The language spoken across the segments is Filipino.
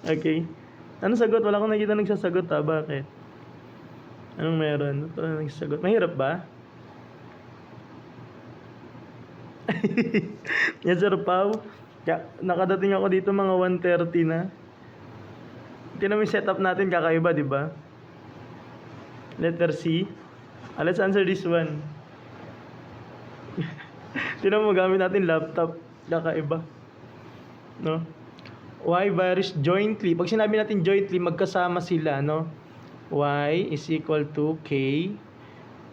Okay. Ano sagot? Wala akong nakita nagsasagot ha. Bakit? Anong meron? Ito nagsasagot. Mahirap ba? Yes, Sir Pao. Nakadating ako dito mga 1:30 na. Tingnan mo yung setup natin, kakaiba, di ba? Letter C. Let's answer this one. Tingnan mo, gamit natin laptop. Kakaiba. No? Y varies jointly. Pag sinabi natin jointly, magkasama sila, no? Y is equal to K.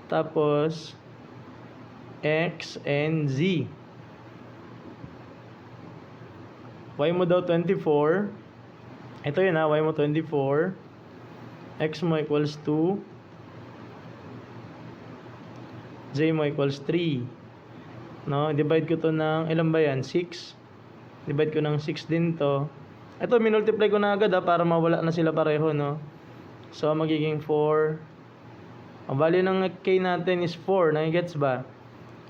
Tapos, X and Z. Y mo daw 24. Ito yun ha, Y mo 24. X mo equals 2. Z mo equals 3. No? Divide ko to ng, ilan ba yan? 6. Divide ko ng 6 din to. Ito, minultiply ko na agad ha, para mawala na sila pareho, no? So, magiging 4. Ang value ng K natin is 4. Nagigets ba?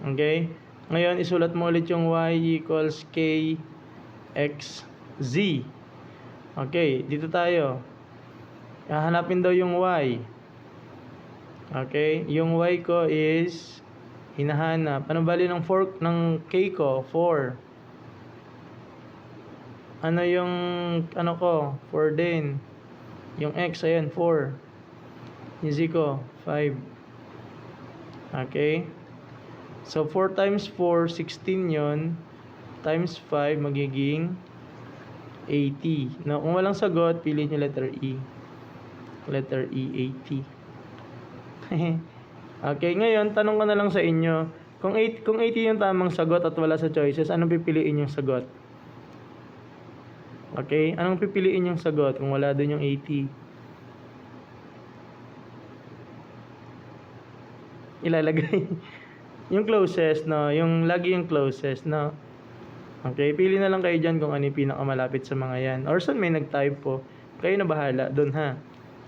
Okay? Ngayon, isulat mo ulit yung Y equals K X Z. Okay, dito tayo. Hahanapin daw yung Y. Okay, yung Y ko is hinahanap. Anong value ng K ko? 4. Ano yung ko? 4 din. Yung X, ayan, 4. Yung Z ko, 5. Okay. So, 4 times 4, 16 yon. Times 5, magiging 80. Now, kung walang sagot, pili nyo letter E. Letter E, 80. Okay, ngayon, tanong ko na lang sa inyo. Kung 80 yung tamang sagot at wala sa choices, anong pipiliin yung sagot? Okay, anong pipiliin yung sagot kung wala dun yung 80? Ilalagay. Yung closest, no? Yung lagi yung closest, no? Okay, pili na lang kayo dyan kung ano yung pinakamalapit sa mga yan. Or saan may nag-type po, kayo na bahala dun ha.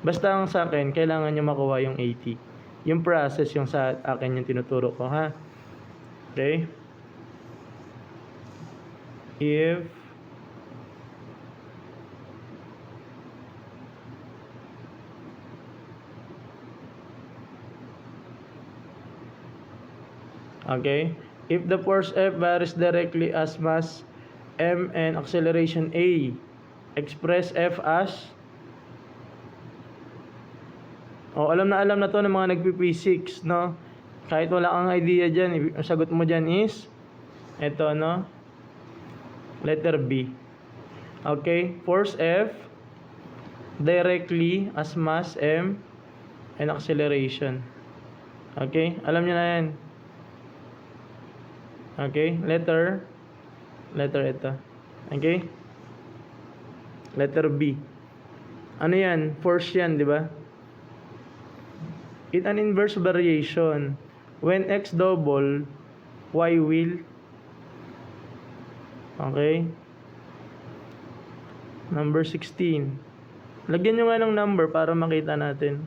Basta ang sa akin, kailangan nyo makuha yung 80. Yung process yung sa akin yung tinuturo ko ha. Okay? If if the force F varies directly as mass M and acceleration A, express F as alam na to ng mga nagpi-physics, no? Kahit wala kang idea dyan, ang sagot mo dyan is ito, no? Letter B. Okay, force F directly as mass M and acceleration. Okay, alam niyo na yan. Okay, letter ito. Okay? Letter B. Ano yan? Force yan, di ba? In an inverse variation, when x double, y will. Okay? Number 16. Lagyan nyo nga ng number para makita natin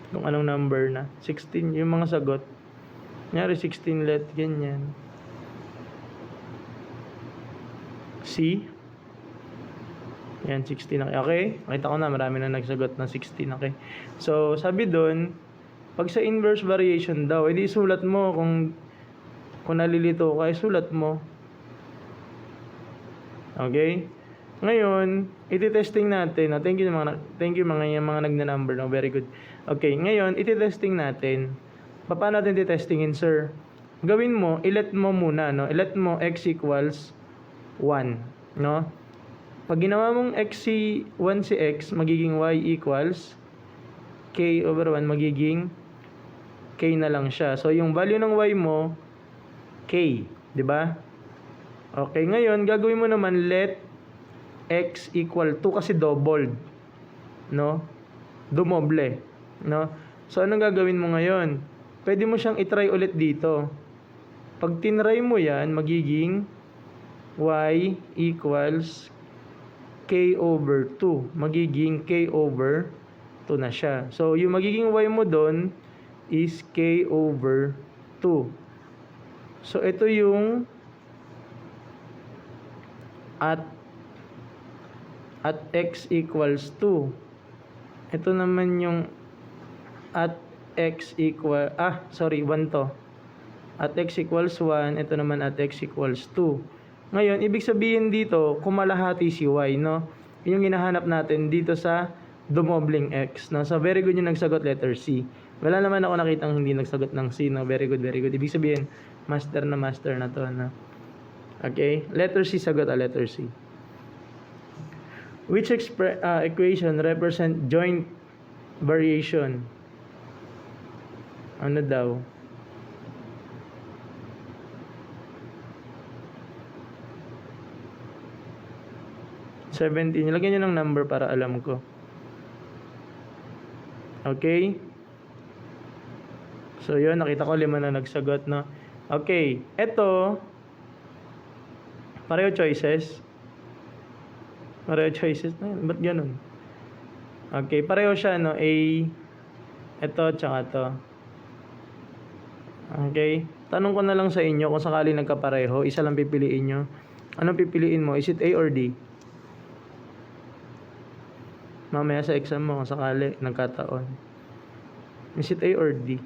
kung anong number na. 16, yung mga sagot. Kunyari 16 let, ganyan. C. Yan, 16. Okay? Makita ko na, marami na nagsagot ng 16. Okay? So, sabi doon, pag sa inverse variation daw, edi sulat mo kung nalilito ka, sulat mo. Okay? Ngayon, iti-testing natin. Thank you mga nagna-number. No? Very good. Okay, ngayon, iti-testing natin. Paano natin titestingin, sir? Gawin mo, ilet mo muna, no? Ilet mo x equals 1, no? Pag ginawa mong x 1 si x, magiging y equals k over 1, magiging k na lang siya. So, yung value ng y mo, k, di ba? Okay, ngayon, gagawin mo naman let x equal 2 kasi doubled, no? Dumoble, no? So, anong gagawin mo ngayon? Pwede mo siyang itry ulit dito. Pag tinry mo yan, magiging y equals k over 2. Magiging k over 2 na siya. So, yung magiging y mo doon is k over 2. So, ito yung at at x equals 2. Ito naman yung at x equal, 1 to. At x equals 1, ito naman at x equals 2. Ngayon, ibig sabihin dito, kumalahati si y, no? Yun yung hinahanap natin dito sa dumobling x, no? So, very good yung nagsagot, letter C. Wala naman ako nakitang hindi nagsagot ng C, no? Very good, very good. Ibig sabihin, master na to, no? Okay? Letter C sagot, letter C. Which equation represent joint variation? Ano daw? Lagyan nyo ng number para alam ko. Okay? So, yun. Nakita ko 5 na nagsagot, no? Okay. Ito, pareho choices. Ba't ganun? Okay. Pareho siya, no? A, ito, tsaka to. Okay. Tanong ko na lang sa inyo kung sakali nagkapareho, isa lang pipiliin nyo. Anong pipiliin mo? Is it A or D? Mamaya sa exam mo, kung sakali nagkataon. Is it A or D?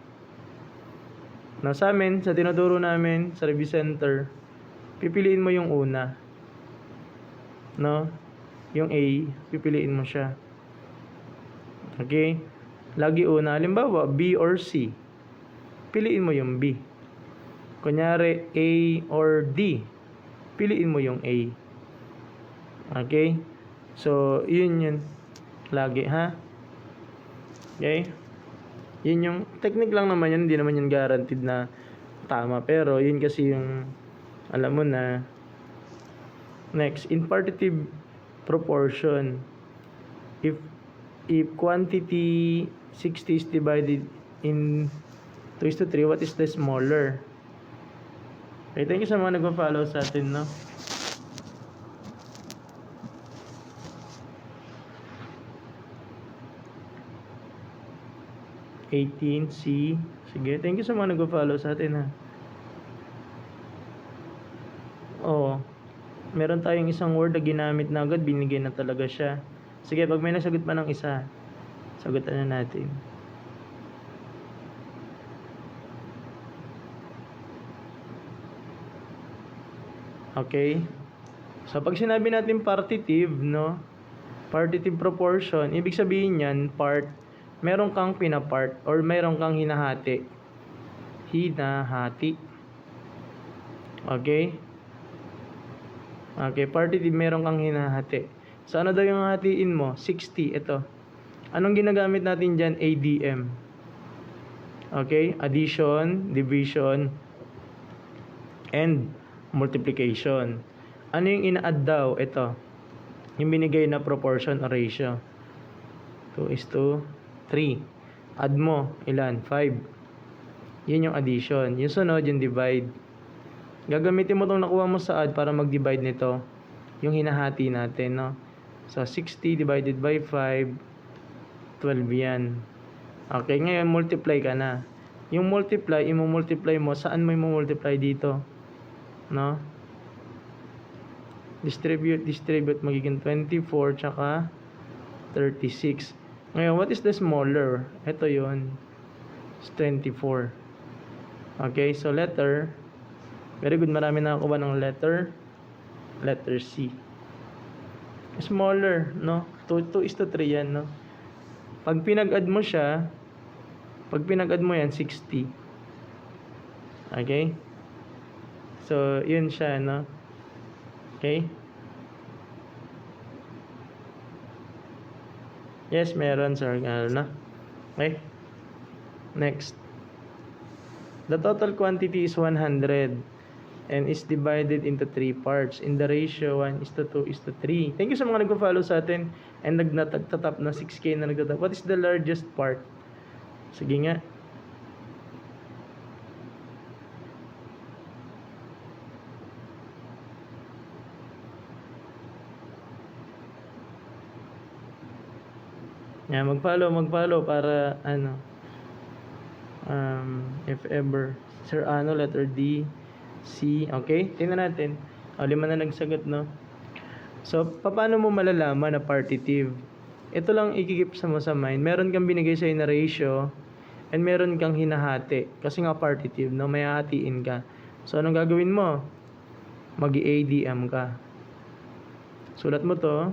Now, sa amin, sa tinuturo namin, sa review center, pipiliin mo yung una. No? Yung A, pipiliin mo siya. Okay? Lagi una. Halimbawa, B or C. Piliin mo yung B. Kunyari, A or D. Piliin mo yung A. Okay? So, yun. Lagi, ha? Okay? Yun yung technique lang naman yun. Hindi naman yun guaranteed na tama. Pero, yun kasi yung alam mo na. Next, in partitive proportion. If quantity 60 is divided in 2:3, what is the smaller? Okay, thank you sa mga nagpa-follow sa atin, no? C. Sige, thank you sa mga nag-follow sa atin, ha. Oo. Meron tayong isang word na ginamit na agad, binigay na talaga siya. Sige, pag may nasagot pa ng isa, sagutan na natin. Okay? So, pag sinabi natin partitive, no? Partitive proportion, ibig sabihin yan, meron kang pinapart or meron kang hinahati. Okay? Okay, partitive, meron kang hinahati. So, ano daw yung hatiin mo? 60, ito. Anong ginagamit natin dyan? ADM. Okay? Addition, division, and multiplication. Ano yung ina-add daw? Ito. Yung binigay na proportion or ratio. 2:3. Add mo, ilan? 5. Yun yung addition. Yung sunod, yung divide. Gagamitin mo itong nakuha mo sa add para mag-divide nito. Yung hinahati natin, no? So, 60 divided by 5, 12 yan. Okay, ngayon multiply ka na. Yung multiply, i-multiply mo, saan mo i-multiply dito? No? Distribute, magiging 24, tsaka 36. Ngayon, what is the smaller? Ito yun. It's 24. Okay, so letter. Very good, marami nakakuha ng letter. Letter C. Smaller, no? 2:3 yan, no? Pag pinag-add mo siya, yan, 60. Okay? So, yun siya, no? Okay? Yes, meron, sir. Na? Okay? Next. The total quantity is 100 and is divided into 3 parts in the ratio 1:2:3. Thank you sa mga nagpo-follow sa atin and nagtatap na 6K na nagtatap. What is the largest part? Sige nga. Yeah, mag-follow para if ever. Sir letter D, C, okay? Tingnan natin. 5 na nagsagot, no? So, paano mo malalaman na partitive? Ito lang ikikip mo sa mind. Meron kang binigay sa'yo na ratio and meron kang hinahati. Kasi nga partitive, no? May hahatiin ka. So, anong gagawin mo? Mag-ADM ka. Sulat mo to.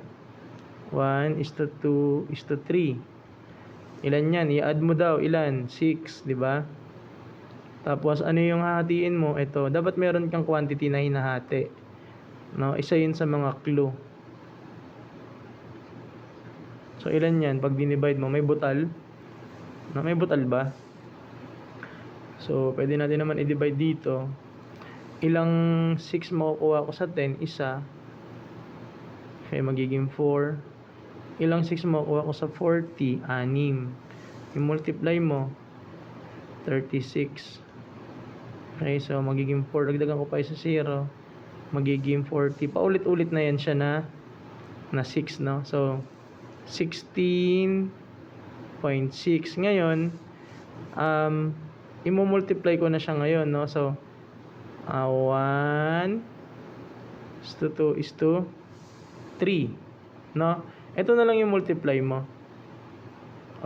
1:2:3. Ilan yan? I-add mo daw. Ilan? 6, di ba? Tapos, ano yung hahatiin mo? Ito. Dapat meron kang quantity na hinahati. No? Isa yun sa mga clue. So, ilan yan? Pag dinivide mo, may butal. No? May butal ba? So, pwede natin naman i-divide dito. Ilang 6 makukuha ko sa 10? Isa. Okay, magiging 4. Ilang 6 makukuha ko sa 40? 6. I-multiply mo. 36. Okay, so magiging 4. Dagdagan ko pa isa 0. Magiging 40. Paulit-ulit na yan siya na 6, no? So, 16.6. Ngayon, i-multiply ko na siya ngayon, no? So, 1:2:3, no? Ito na lang yung multiply mo.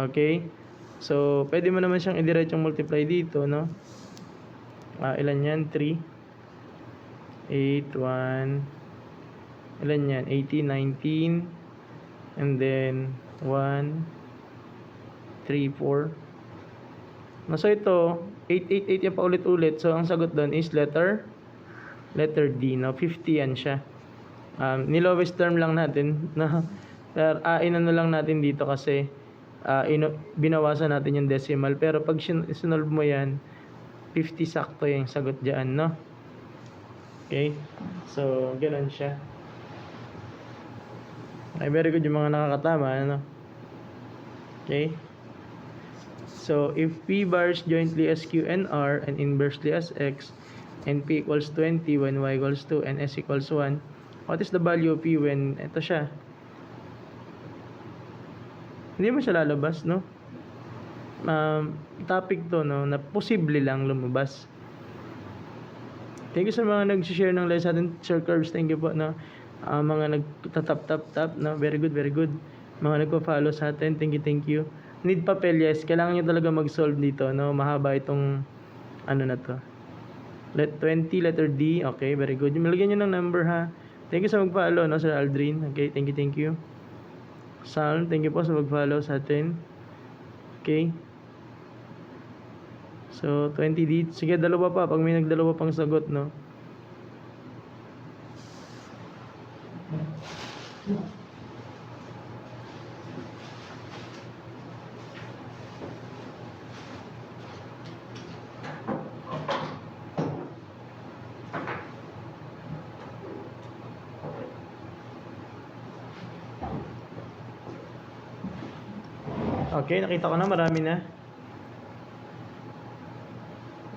Okay? So, pwede mo naman siyang i-direct yung multiply dito, no? Ilan yan? 3. 8, 1. Ilan yan? 18, 19. And then, 1, 3, 4. So, ito, 8, 8, 8 yan pa ulit-ulit. So, ang sagot doon is letter D, no? 50 yan siya. Nilowest term lang natin, no? Pero, inano lang natin dito kasi, binawasan natin yung decimal. Pero, pag sinolve mo yan, 50 sakto yung sagot dyan, no? Okay? So, ganun siya. Ay, very good yung mga nakakatama, ano? Okay? So, if P bars jointly as Q and R and inversely as X, and P equals 20 when Y equals 2 and S equals 1, what is the value of P when ito siya? Hindi mo siya lalabas, no? Topic to, no? Na posible lang lumabas. Thank you sa mga nag-share ng lesson natin, Sir Curbs. Thank you po, no? Mga nag-tap, no? Very good, very good. Mga nagpa-follow sa atin, thank you. Need papel, yes. Kailangan nyo talaga mag-solve dito, no? Mahaba itong, ano na to. 20, letter D. Okay, very good. Malagyan nyo ng number, ha? Thank you sa mag-follow, no, Sir Aldrin. Okay, thank you. Salm, thank you po sa mag-follow sa atin. Okay. So, 20 D. Sige, dalawa pa. Pag may nagdalawa pang sagot, no? Okay, nakita ko na. Marami na.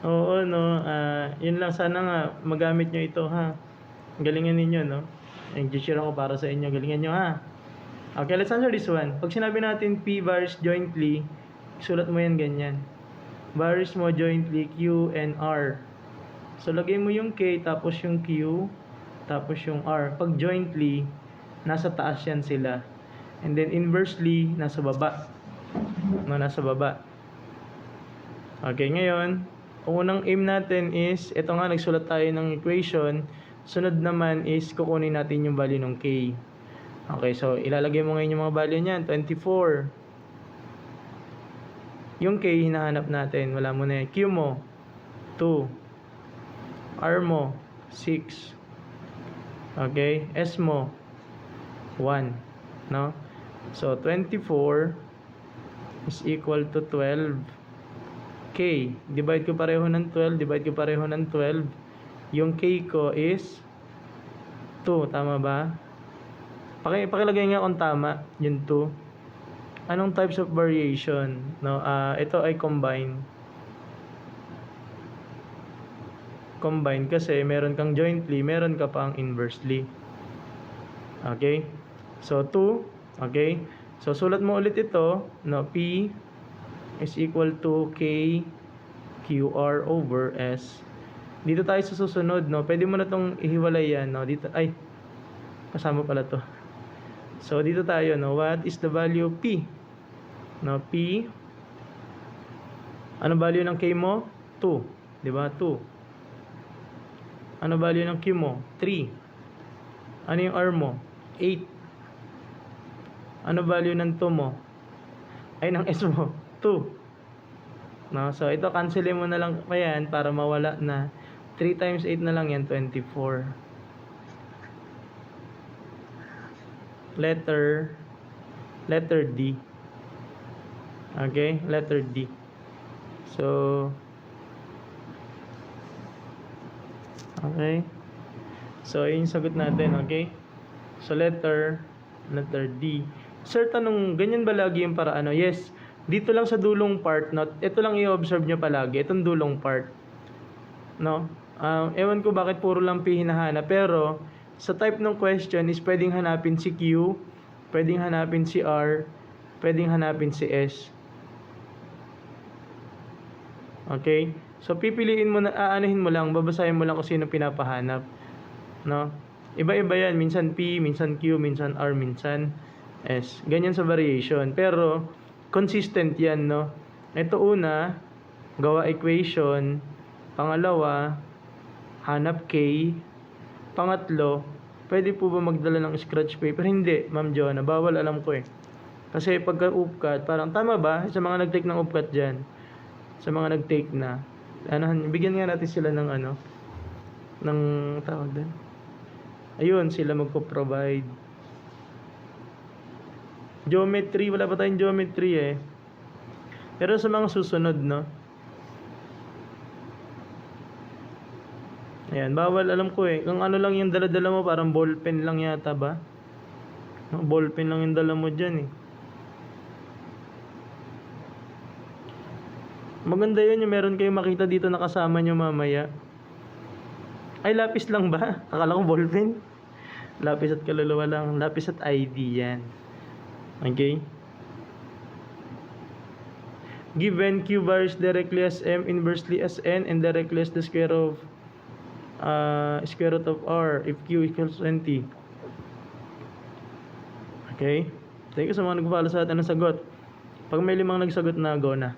Oo, no. Yun lang. Sana nga magamit nyo ito, ha? Galingan ninyo, no? Nag-share ako para sa inyo. Galingan nyo, ha? Okay, let's answer this one. Pag sinabi natin P varies jointly, sulat mo yan ganyan. Varies mo jointly Q and R. So, lagay mo yung K, tapos yung Q, tapos yung R. Pag jointly, nasa taas yan sila. And then inversely, nasa baba. No, nasa baba. Okay, ngayon, ang unang aim natin is, ito nga, nagsulat tayo ng equation. Sunod naman is, kukunin natin yung value ng K. Okay, so, ilalagay mo ngayon yung mga value niyan. 24. Yung K, hinahanap natin. Wala mo na. Q mo, 2. R mo, 6. Okay, S mo, 1. No? So, 24 is equal to 12. K, divide ko pareho ng 12, divide ko pareho ng 12. Yung K ko is 2, tama ba? Pakilagay nga kung tama, yung 2. Anong types of variation? No, ito ay combine. Combine kasi meron kang jointly, meron ka pang inversely. Okay? So, 2, okay? So, sulat mo ulit ito, no, P is equal to K QR over S. Dito tayo sa susunod, no? Pwede mo na itong ihiwalay yan, no? Dito, ay, Kasama pala to. So, dito tayo, no? What is the value of P? No, P. Ano value ng K mo? 2. Diba? 2. Ano value ng Q mo? 3. Ano yung R mo? 8. Ano value ng 2 mo? Ay, ng S mo? 2. No? So, ito, cancelin mo na lang pa yan para mawala na. 3 times 8 na lang yan, 24. Letter D. Okay? Letter D. So, okay? So, yun yung sagot natin, okay? So, letter D. Sir, tanong, ganyan ba lagi yung paraan? Yes. Dito lang sa dulong part, ito lang i-observe nyo palagi, itong dulong part. No? Ewan ko bakit puro lang P hinahanap, pero sa type ng question is pwedeng hanapin si Q, pwedeng hanapin si R, pwedeng hanapin si S. Okay? So, pipiliin mo na, aanuhin mo lang, babasahin mo lang kung sino pinapahanap. No? Iba-iba yan. Minsan P, minsan Q, minsan R, minsan S. Ganyan sa variation. Pero, consistent yan, no? Ito una, gawa equation. Pangalawa, hanap K. Pangatlo, pwede po ba magdala ng scratch paper? Hindi, Ma'am Jonah. Bawal, alam ko eh. Kasi pagka upcut, parang tama ba? Sa mga nag-take ng upcut dyan. Sa mga nag-take na. Bigyan nga natin sila ng ng tawag din. Ayun, sila magpo-provide. Geometry, wala pa tayong geometry eh. Pero sa mga susunod, no? Ayan, bawal, alam ko eh. Kung ano lang yung dala-dala mo, parang ballpen lang yata ba? No, ballpen lang yung dala mo dyan eh. Maganda yun yung meron kayong makita dito na kasama nyo mamaya. Ay, lapis lang ba? Akala ko ballpen. Lapis at kaluluwa lang. Lapis at ID yan. Okay? Given Q varies directly as M, inversely as N, and directly as the square root of R if Q equals 20. Okay? Thank you sa mga nagpapalo sa atin ng sagot. Pag may 5 nagsagot na, go na.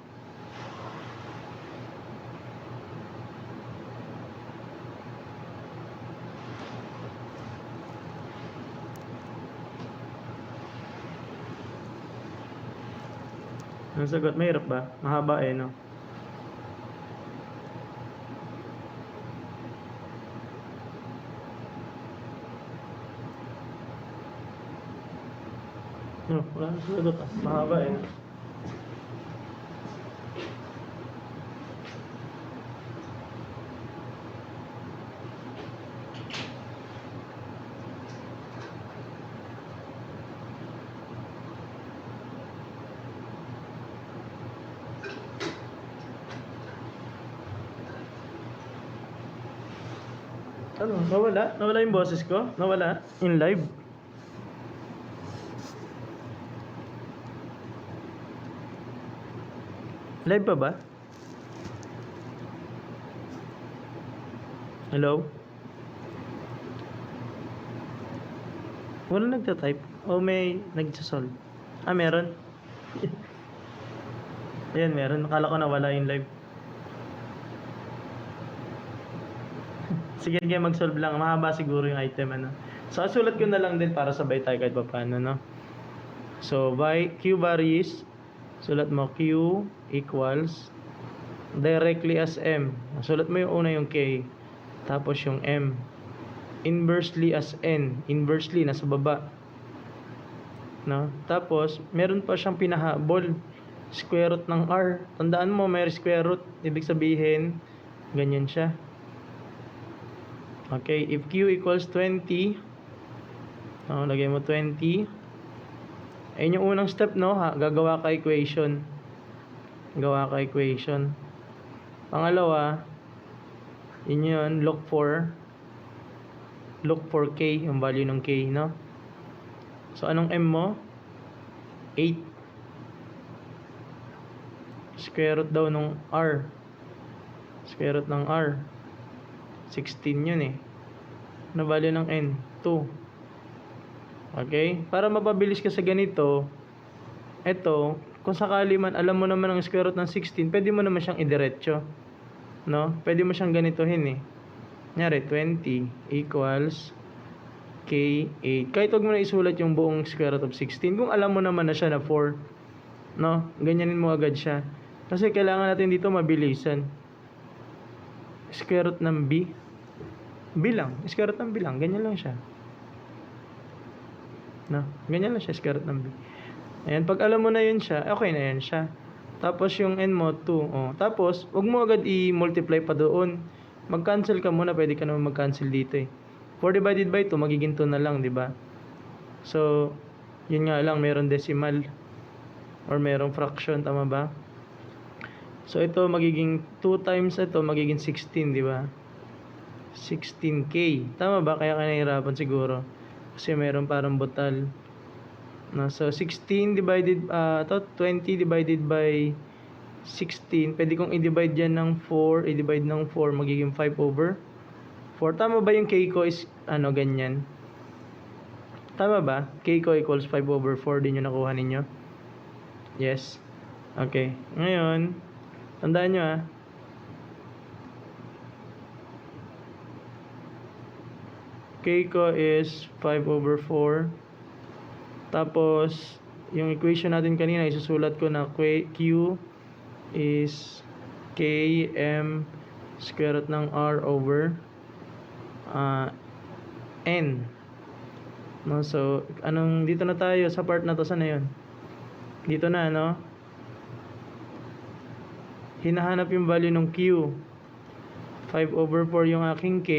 Ang sagot, mahirap ba? Mahaba eh, no? No, wala nang sagot ah. Mahaba eh. Ano? Nawala? Nawala yung boses ko? Nawala? In live? Live pa ba? Hello? Wala nagta-type? O may nagsasolve? Ah, meron? Ayan, meron. Akala ko nawala yung live. Sige, mag-solve lang. Mahaba siguro yung item, ano. So, sulat ko na lang din para sabay tayo kahit pa paano, no? So, Q varies. Sulat mo Q equals directly as M. Sulat mo yung una yung K. Tapos yung M. Inversely as N. Inversely, nasa baba. No? Tapos, meron pa siyang pinahabol. Square root ng R. Tandaan mo, may square root. Ibig sabihin, ganyan siya. Okay, if Q equals 20, lagay mo 20. Ayun yung unang step, no? Gagawa ka equation. Gawa ka equation. Pangalawa, yun, look for K, yung value ng K, no? So, anong M mo? 8. Square root daw nung R. Square root ng R. 16 yun eh. Ano value ng N? 2. Okay? Para mapabilis ka sa ganito, eto, kung sakali man, alam mo naman ang square root ng 16, pwede mo naman siyang idiretso. No? Pwede mo siyang ganitohin eh. Kunyari, 20 equals K8. Kahit huwag mo na isulat yung buong square root of 16, kung alam mo naman na siya na 4. No? Ganyanin mo agad siya. Kasi kailangan natin dito mabilisan. Square root ng B. Bilang. Square root ng bilang. Ganyan lang siya. No? Ganyan lang siya, square root ng B. Ayan, pag alam mo na yun siya, okay na yun siya. Tapos yung n mo, 2. Oh. Tapos, huwag mo agad i-multiply pa doon. Mag-cancel ka muna, pwede ka naman mag-cancel dito eh. 4 divided by 2, magiging 2 na lang, di ba? So, yun nga lang, meron decimal. Or merong fraction, tama ba? So, ito magiging 2 times ito, magiging 16, di ba? 16k. Tama ba? Kaya ka nahihirapan siguro. Kasi meron parang butal. No, so 16 divided 20 divided by 16, pwede kong i-divide yan ng 4, i-divide ng 4, magiging 5 over 4. Tama ba yung k ko is ganyan? Tama ba? K ko equals 5 over 4 din yung nakuha ninyo? Yes. Okay. Ngayon, tandaan nyo K ko is 5 over 4. Tapos, yung equation natin kanina, isusulat ko na Q is Km square root ng R over N. No, so, dito na tayo sa part na to, saan na yun? Dito na, no? Hinahanap yung value ng Q. 5 over 4 yung aking K.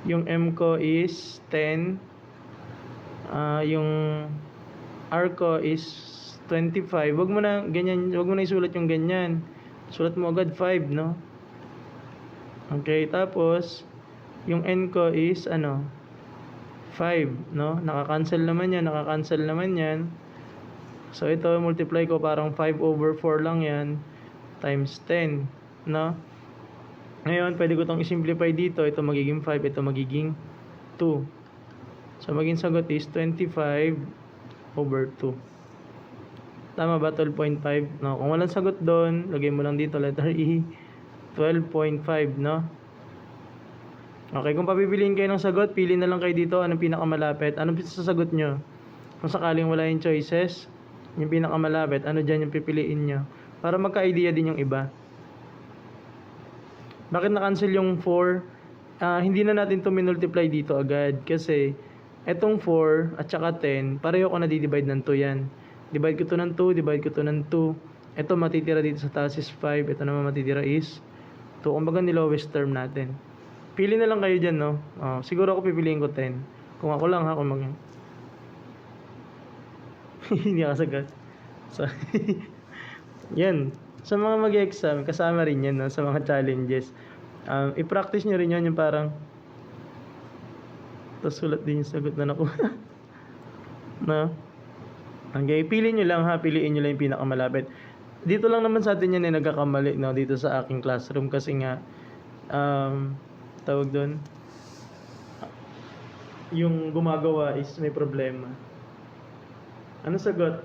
Yung M ko is 10. Yung R ko is 25. Wag mo na ganyan, wag mo na isulat yung ganyan. Sulat mo agad 5, no? Okay, tapos yung N ko is 5, no? Nakaka-cancel naman yan. So ito multiply ko parang 5 over 4 lang yan times 10, no? Ngayon, pwede ko itong i-simplify dito. Ito magiging 5, ito magiging 2. So, maging sagot is 25 over 2. Tama ba? 12.5. No? Kung walang sagot doon, lagay mo lang dito, letter E. 12.5, no? Okay, kung papipiliin kayo ng sagot, pili na lang kayo dito. Anong pinakamalapit? Anong sasagot nyo? Kung sakaling wala yung choices, yung pinakamalapit, ano dyan yung pipiliin nyo? Para magka-idea din yung iba. Bakit na-cancel yung 4? Hindi na natin ito minultiply dito agad. Kasi, etong 4 at saka 10, pareho ko na di-divide ng 2 yan. Divide ko to ng 2, divide ko to ng 2. Ito matitira dito sa taas is 5. Ito naman matitira is 2. Kumbaga ni-lowest term natin. Pili na lang kayo dyan, no? Siguro ako pipiliin ko 10. Kung ako lang ha, kung hindi ako sagot. So, yan. Sa mga mag-exam, kasama rin yan, no? Sa mga challenges. I-practice nyo rin yan yung parang tapos sulat din yung sagot na nakuha. No? Okay, piliin nyo lang ha. Piliin nyo lang yung pinakamalapit. Dito lang naman sa atin yan nagkakamali, no? Dito sa aking classroom kasi nga tawag doon yung gumagawa is may problema. Ano sagot?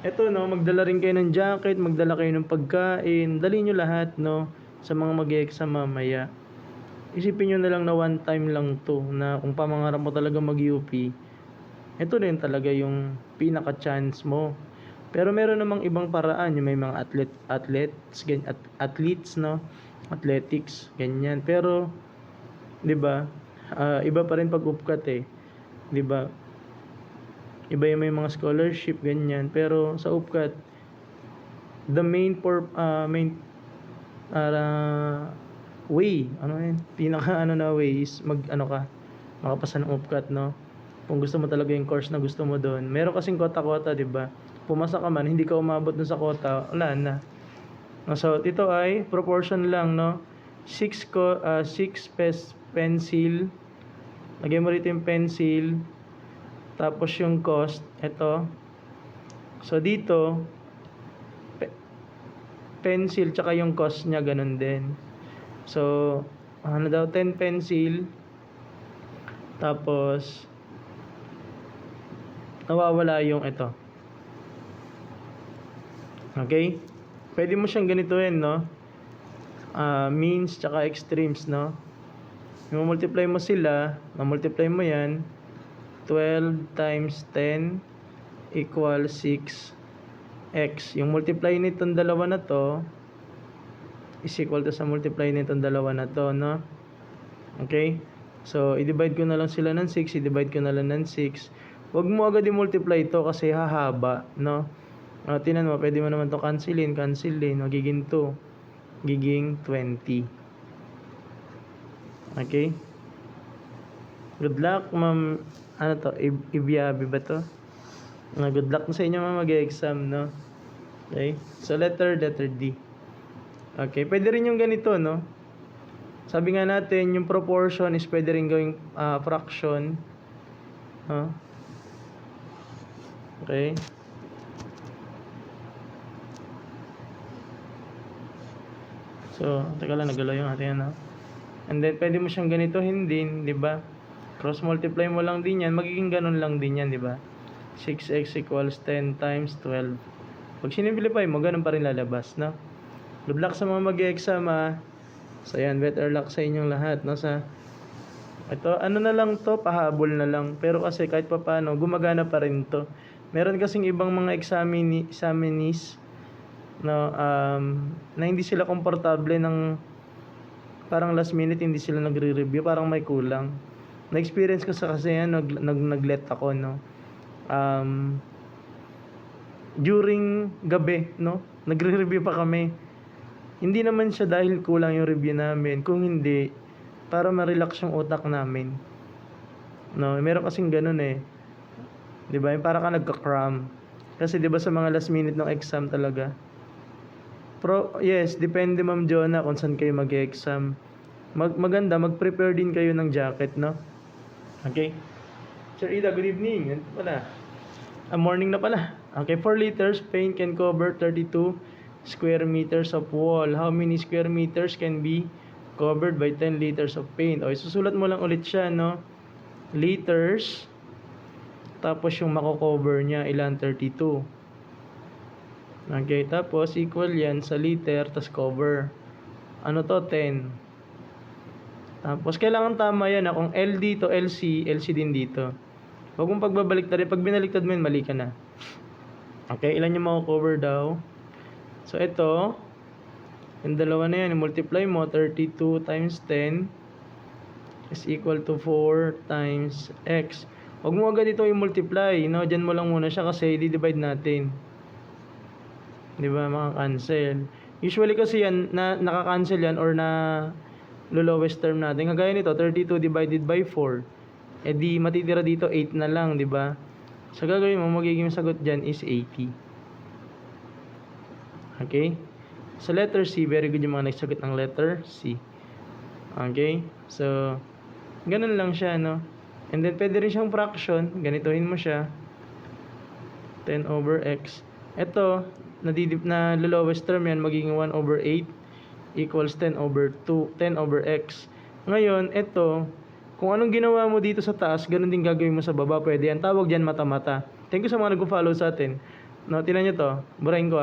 Eto, no? Magdala rin kayo ng jacket, magdala kayo ng pagkain. Dali nyo lahat, no? Sa mga mag-exam mamaya. Isipin nyo na lang na one time lang to, na kung pamangarap mo talaga mag-UP, ito rin talaga yung pinaka-chance mo. Pero meron namang ibang paraan, yung may mga athletes, no? Athletics, ganyan. Pero, di ba, iba pa rin pag upkat eh. Di ba? Iba yung may mga scholarship, ganyan. Pero sa upkat, the main way, way is makapasa ng UPCAT, no? Kung gusto mo talaga yung course na gusto mo doon. Meron kasing kota-kota, di ba? Pumasa ka man, hindi ka umabot dun sa kota, wala na. So, ito ay proportion lang, no? 6 pencil. Lagay mo rito yung pencil. Tapos yung cost, ito. So, dito, pencil, tsaka yung cost niya, ganun din. So, 10 pencil, Tapos, nawawala yung ito. Okay? Pwede mo siyang ganituin, no? Means tsaka extremes, no? Yung multiply mo sila, na-multiply mo yan, 12 times 10 equals 6x. Yung multiply nitong dalawa na to is equal to sa multiply nitong dalawa na to, no? Okay? So, i-divide ko na lang sila ng 6, i-divide ko na lang ng 6. Huwag mo agad i-multiply ito kasi hahaba, no? Tinan mo, pwede mo naman to cancelin, magiging 2, magiging 20. Okay? Good luck, ma'am. Ano to? Ibiabi ba to? Good luck sa inyo, ma'am, mag-exam, no? Okay? So, letter D. Okay? Pwede rin yung ganito, no? Sabi nga natin, yung proportion is pwede rin gawing fraction. Okay? So, teka lang, nagalaw yung ating ano. And then, pwede mo siyang ganitohin din, di ba? Cross multiply mo lang din yan, magiging ganun lang din yan, di ba? 6x equals 10 times 12. Pag sinimplify mo, ganun pa rin lalabas, no? Good luck sa mga mag-exam, So, yan, better luck sa inyong lahat, no? Ito, ano na lang to, pahabol na lang. Pero kasi kahit pa paano, gumagana pa rin to. Meron kasing ibang mga examinees, no, na hindi sila komportable ng parang last minute hindi sila nagre-review, parang may kulang. Na-experience ko sa kasi yan, nag-let ako, no. During gabi, no, nagre-review pa kami. Hindi naman siya dahil kulang yung review namin, kung hindi para ma-relax yung utak namin. No, meron kasing ganun 'Di ba? Yung para ka nagka-cram. Kasi 'di ba sa mga last minute ng exam talaga. Yes, depende Ma'am Jonah kung saan kayo mag-exam. Maganda, mag-prepare din kayo ng jacket, no? Okay? Sir Ida, good evening. Yan pala. Morning na pala. Okay, 4 liters paint can cover 32 square meters of wall. How many square meters can be covered by 10 liters of paint? Okay, susulat mo lang ulit siya, no? Liters. Tapos yung mako-cover niya, ilan? 32. Okay, tapos equal yan sa liter, tas cover. Ano to? 10. Tapos kailangan tama yan kung L dito, LC din dito. Huwag mong pagbabaliktad. Pag binaliktad mo yun, mali ka na. Okay, ilan yung mako-cover daw? So ito, yung dalawa na yan, multiply mo, 32 times 10 is equal to 4 times x. Huwag mo agad ito i-multiply, no? Diyan mo lang muna siya kasi i-divide natin. Di ba, maka-cancel. Usually kasi yan, naka-cancel yan or na lowest term natin. Kagaya nito, 32 divided by 4. Eh di, matitira dito 8 na lang, di ba? So, gagawin mo, magiging sagot dyan is 80. Okay? So, letter C, very good yung mga nagsagot ng letter C. Okay? So, ganun lang siya, no? And then, pwede rin siyang fraction. Ganituhin mo siya. 10 over x. Ito, na lowest term yan, magiging 1 over 8 equals 10 over 2, 10 over x. Ngayon, ito, kung anong ginawa mo dito sa taas, ganun din gagawin mo sa baba. Pwede yan. Tawag dyan mata-mata. Thank you sa mga nag-follow sa atin. No, tinan nyo to. Burahin ko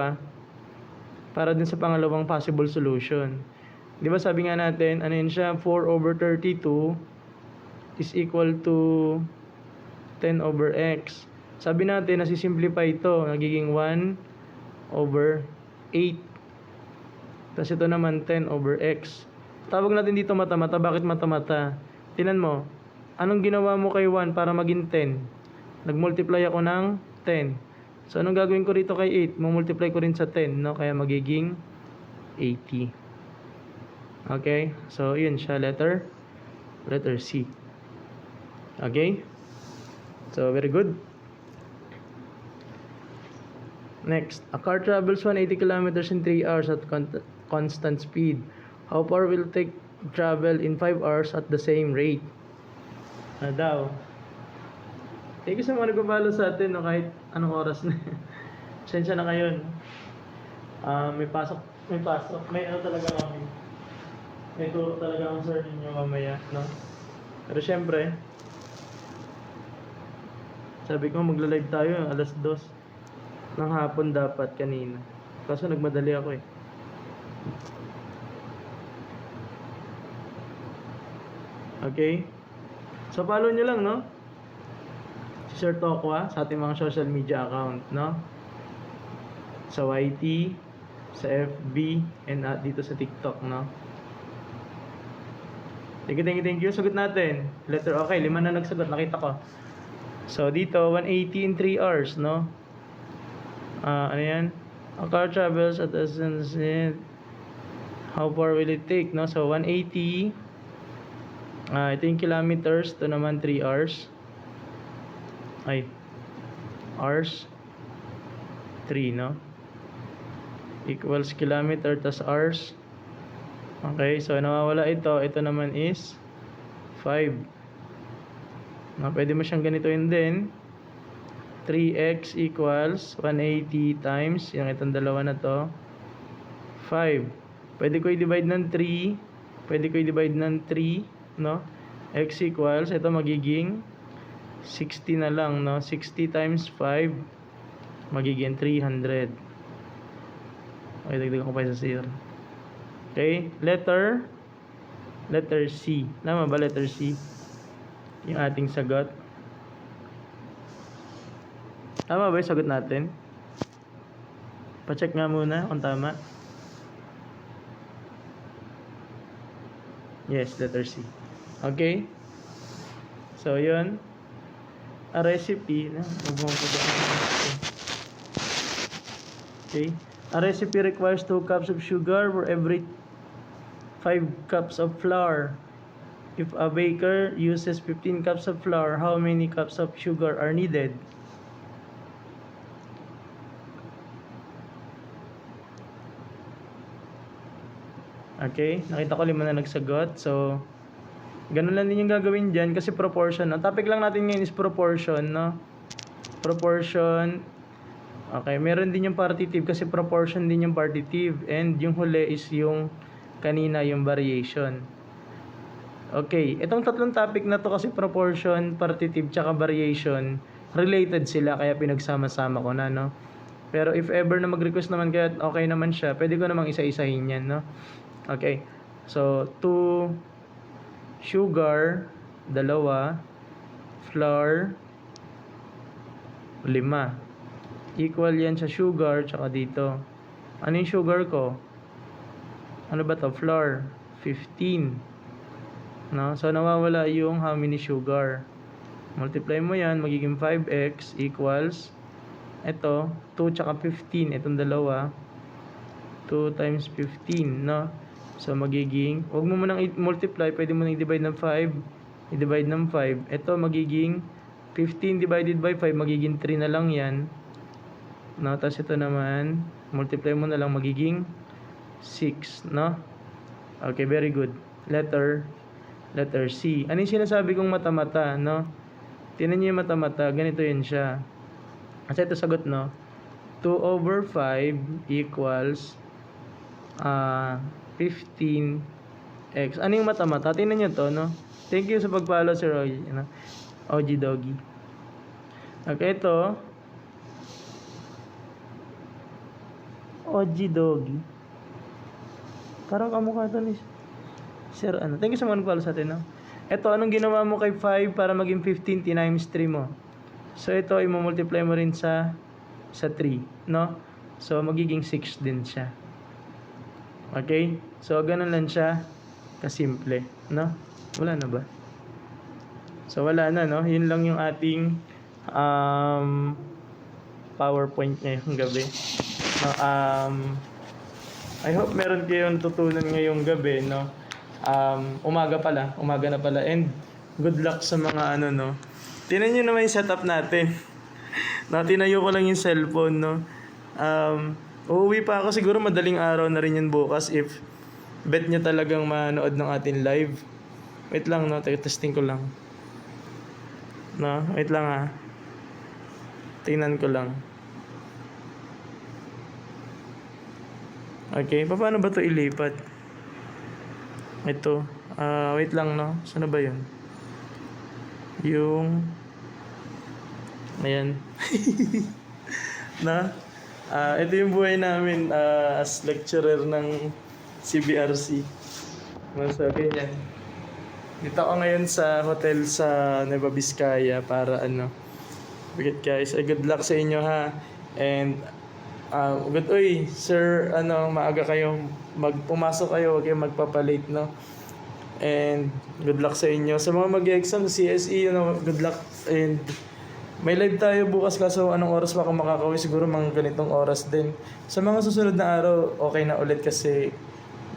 para din sa pangalawang possible solution. Di ba sabi nga natin, ano yun siya? 4 over 32 is equal to 10 over x. Sabi natin, nasisimplify ito. Nagiging 1 over 8. Tapos ito naman 10 over x. Tawag natin dito mata-mata. Bakit mata-mata? Tinan mo, anong ginawa mo kay 1 para maging 10? Nag-multiply ako ng 10. So, anong gagawin ko rito kay 8? Multiply ko rin sa 10, no? Kaya magiging 80. Okay? So, yun siya. Letter C. Okay? So, very good. Next, a car travels 180 kilometers in 3 hours at constant speed. How far will take travel in 5 hours at the same rate? Daw. Thank you sa mga nagpapalo sa atin, no, kahit anong oras na. Sensya na kayo, no? May pasok. May ano talaga kami. May turo talaga ang sir ninyo mamaya, no? Pero syempre, Sabi ko magla-live tayo alas 2 ng hapon dapat kanina. Kaso nagmadali ako eh. Okay? So follow nyo lang, no? Si Sir Tokwa sa ating mga social media account, no? Sa YT, sa FB, and dito sa TikTok, no? Thank you. Sagot natin. Letter, okay, 5 na nagsagot, nakita ko. So, dito, 180 in 3 hours, no? Ano yan? A car travels at a how far will it take, no? So, 180, ito yung kilometers, ito naman 3 hours. Ay, hours, 3, no? Equals kilometer tas hours. Okay, so nawawala ito. Ito naman is 5. Pwede mo siyang ganitoin din. 3x equals 180 times yung itong dalawa na to 5. Pwede ko i-divide ng 3. Pwede ko i-divide ng 3, no? X equals, ito magiging 60 na lang, no? 60 times 5 magiging 300. Okay, dagdagan ko pa sa 0. Okay, letter C. Tama ba letter C? Yung ating sagot. Tama ba yung sagot natin? Pa-check nga muna kung tama. Yes, letter C. Okay. So, yun. A recipe. Okay. A recipe requires 2 cups of sugar for every 5 cups of flour. If a baker uses 15 cups of flour, how many cups of sugar are needed? Okay, nakita ko 5 na nagsagot. So, ganun lang din yung gagawin dyan kasi proportion. Ang topic lang natin ngayon is proportion, no? Proportion. Okay, meron din yung partitive kasi proportion din yung partitive. And yung huli is yung kanina, yung variation. Okay, itong tatlong topic na to kasi proportion, partitive, tsaka variation, related sila kaya pinagsama-sama ko na, no? Pero if ever na mag-request naman kaya okay naman siya, pwede ko namang isa-isahin yan, no? Okay, so 2 sugar, 2 flour, 5. Equal yan sa sugar tsaka dito. Ano yung sugar ko? Ano ba to? Flour, 15. No? So, nawawala yung how many sugar. Multiply mo yan, magiging 5x equals, ito, 2 tsaka 15. Itong dalawa, 2 times 15, no? So, magiging, huwag mo munang i-multiply, pwede mo nang i-divide ng 5. I-divide ng 5. Ito, magiging 15 divided by 5, magiging 3 na lang yan. No? Tapos ito naman, multiply mo na lang, magiging 6, no? Okay, very good. Letter C. Ano yung sinasabi kong mata-mata, no? Tingnan niyo yung mata-mata, ganito yun siya. Kasi ito sagot, no? 2/5 equals 15x. Ano yung mata-mata? Tingnan niyo to, no? Thank you sa pag-follow, Sir OG, no? OG Doggy. Okay, ito. OG Doggy. Parang kamukha ito ni Sir, ano? Thank you sa mga nag-follow sa atin, no? Ito, anong ginawa mo kay 5 para maging 15 times 3 mo? So, ito, i-multiply mo rin sa 3, no? So, magiging 6 din siya. Okay? So, ganun lang siya kasimple, no? Wala na ba? So, wala na, no? Yun lang yung ating PowerPoint ngayong gabi. No, I hope meron kayong tutunan ngayong gabi, no? Umaga na pala. And good luck sa mga ano, no? Tingnan nyo naman yung setup natin. No, tinayo ko lang yung cellphone, no? Uuwi pa ako siguro madaling araw na rin yun bukas if bet nyo talagang manood ng ating live. Wait lang, no? Testing ko lang. No? Wait lang, ha? Tingnan ko lang. Okay, paano ba ito ilipat? Ito. Wait lang, no? Saan ba yun? Ayan. Na? Ito yung buhay namin as lecturer ng CBRC. Mas ganyan. Dito ako ngayon sa hotel sa Nueva Vizcaya para ano. Bigat guys, good luck sa inyo ha. And uy, sir, maaga kayo pumasok kayo, wag kayong magpapalate, no? And good luck sa inyo. Sa mga mag-exam, CSE, good luck. And may live tayo bukas kaso anong oras pa ako makakauwi? Siguro mga ganitong oras din. Sa mga susunod na araw, okay na ulit kasi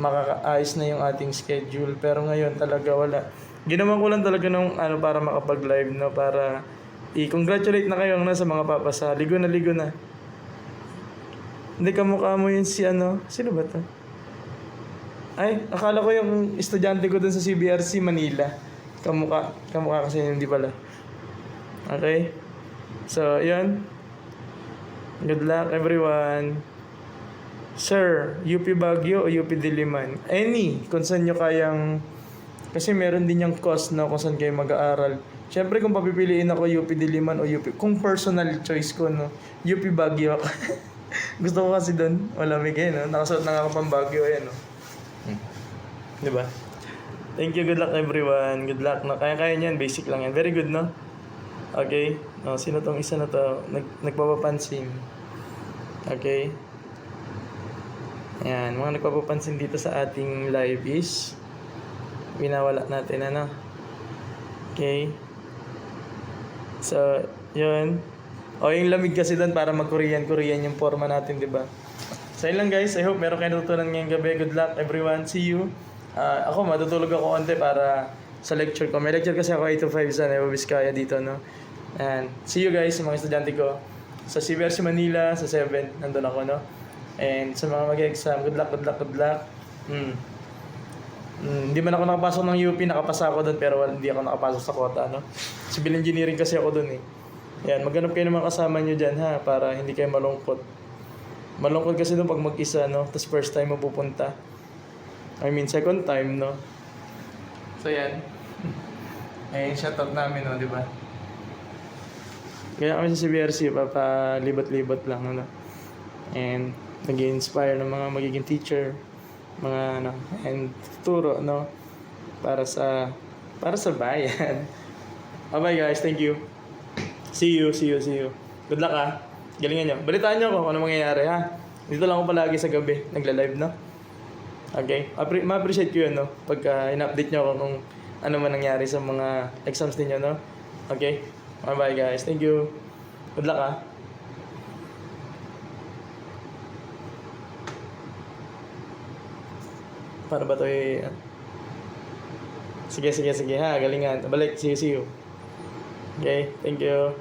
makakaayos na yung ating schedule. Pero ngayon talaga wala. Ginawa ko lang talaga nung para makapag-live, no? Para i-congratulate na kayo sa mga papasa. Ligo na. Hindi kamukha mo yun si sino ba to? Ay, akala ko yung estudyante ko dun sa CBRC Manila. Kamukha kasi hindi pala. Okay? So, yun. Good luck everyone. Sir, UP Baguio o UP Diliman? Any, kung saan nyo kayang... Kasi meron din yung cost na kung saan kayo mag-aaral. Siyempre kung papipiliin ako UP Diliman o UP... Kung personal choice ko, no? UP Baguio ako. Gusto ko kasi doon. Malamig no? Nakasuot na nga ako pang Baguio, ayan, no? Diba? Thank you, good luck everyone. Good luck, no? Kaya niyan, basic lang yan. Very good, no? Okay? Sino tong isa na to? Nagpapapansin. Okay? Ayan, mga nagpapapansin dito sa ating live is winawala natin, Okay? So, yun. Yung lamig kasi doon para mag-Korean yung forma natin, di ba? So, yun lang guys. I hope meron kayo natutunan ngayong gabi. Good luck everyone. See you. Ako, matutulog ako konti para sa lecture ko. May lecture kasi ako 8 to 5 sa Nueva Vizcaya dito, no? And see you guys, sa mga estudyante ko. Sa CBRC Manila, sa 7, nandun ako, no? And sa mga mag-exam, good luck. Hindi man ako nakapasok ng UP, nakapasa ako doon, pero hindi ako nakapasok sa quota, no? Civil engineering kasi ako doon, eh. Yan, maghanap kayo ng mga kasama nyo dyan, ha? Para hindi kayo malungkot. Malungkot kasi doon pag mag-isa, no? Tapos first time mo pupunta. Second time, no? So, yan. Ayun, shoutout namin, no? Di ba? Kaya kami sa CBRC, papalibot-libot lang, ano? And nag-inspire ng mga magiging teacher, mga, and turo, no? Para sa bayan. Bye guys, thank you. See you. Good luck, ha? Galingan nyo. Balitaan nyo kung ano mangyayari, ha? Dito lang ako palagi sa gabi, nagla-live, no? Okay? Ma-appreciate ko yun, no? Pagka in-update nyo ako kung ano man nangyari sa mga exams ninyo, no? Okay? Bye guys. Thank you. Good luck, ha? Para ba ito Sige ha. Galingan. Balik. See you. Okay? Thank you.